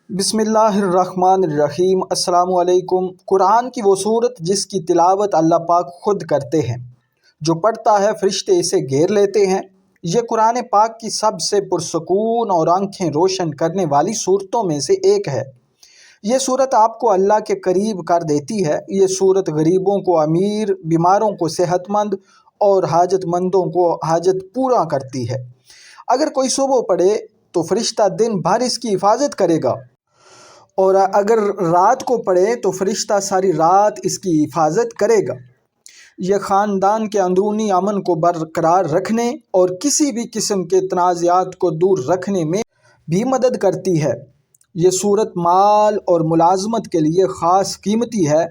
بسم اللہ الرحمن الرحیم۔ السلام علیکم۔ قرآن کی وہ صورت جس کی تلاوت اللہ پاک خود کرتے ہیں، جو پڑھتا ہے فرشتے اسے گھیر لیتے ہیں۔ یہ قرآن پاک کی سب سے پرسکون اور آنکھیں روشن کرنے والی صورتوں میں سے ایک ہے۔ یہ صورت آپ کو اللہ کے قریب کر دیتی ہے۔ یہ صورت غریبوں کو امیر، بیماروں کو صحت مند اور حاجت مندوں کو حاجت پورا کرتی ہے۔ اگر کوئی صبح پڑھے تو فرشتہ دن بھر اس کی حفاظت کرے گا، اور اگر رات کو پڑھے تو فرشتہ ساری رات اس کی حفاظت کرے گا۔ یہ خاندان کے اندرونی امن کو برقرار رکھنے اور کسی بھی قسم کے تنازعات کو دور رکھنے میں بھی مدد کرتی ہے۔ یہ صورت مال اور ملازمت کے لیے خاص قیمتی ہے۔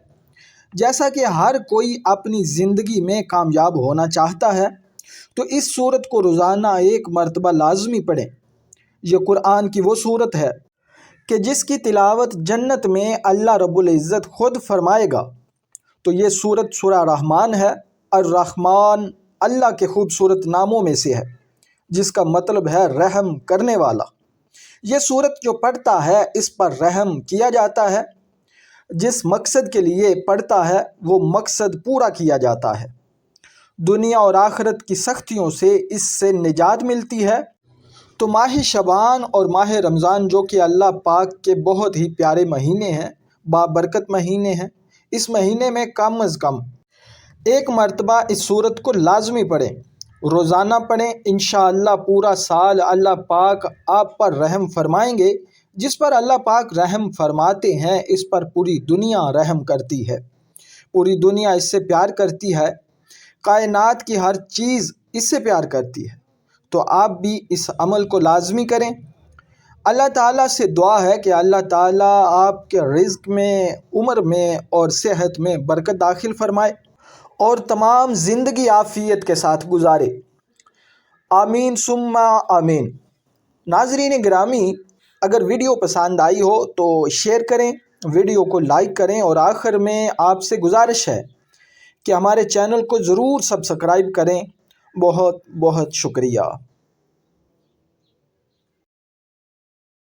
جیسا کہ ہر کوئی اپنی زندگی میں کامیاب ہونا چاہتا ہے، تو اس صورت کو روزانہ ایک مرتبہ لازمی پڑھیں۔ یہ قرآن کی وہ صورت ہے کہ جس کی تلاوت جنت میں اللہ رب العزت خود فرمائے گا۔ تو یہ صورت سورہ رحمان ہے۔ الرحمن اللہ کے خوبصورت ناموں میں سے ہے، جس کا مطلب ہے رحم کرنے والا۔ یہ صورت جو پڑھتا ہے اس پر رحم کیا جاتا ہے۔ جس مقصد کے لیے پڑھتا ہے وہ مقصد پورا کیا جاتا ہے۔ دنیا اور آخرت کی سختیوں سے اس سے نجات ملتی ہے۔ تو ماہ شعبان اور ماہ رمضان، جو کہ اللہ پاک کے بہت ہی پیارے مہینے ہیں، بابرکت مہینے ہیں، اس مہینے میں کم از کم ایک مرتبہ اس صورت کو لازمی پڑھیں، روزانہ پڑھیں۔ انشاءاللہ پورا سال اللہ پاک آپ پر رحم فرمائیں گے۔ جس پر اللہ پاک رحم فرماتے ہیں اس پر پوری دنیا رحم کرتی ہے، پوری دنیا اس سے پیار کرتی ہے، کائنات کی ہر چیز اس سے پیار کرتی ہے۔ تو آپ بھی اس عمل کو لازمی کریں۔ اللہ تعالیٰ سے دعا ہے کہ اللہ تعالیٰ آپ کے رزق میں، عمر میں اور صحت میں برکت داخل فرمائے اور تمام زندگی عافیت کے ساتھ گزارے۔ آمین ثم آمین۔ ناظرین گرامی، اگر ویڈیو پسند آئی ہو تو شیئر کریں، ویڈیو کو لائک کریں، اور آخر میں آپ سے گزارش ہے کہ ہمارے چینل کو ضرور سبسکرائب کریں۔ بہت بہت شکریہ۔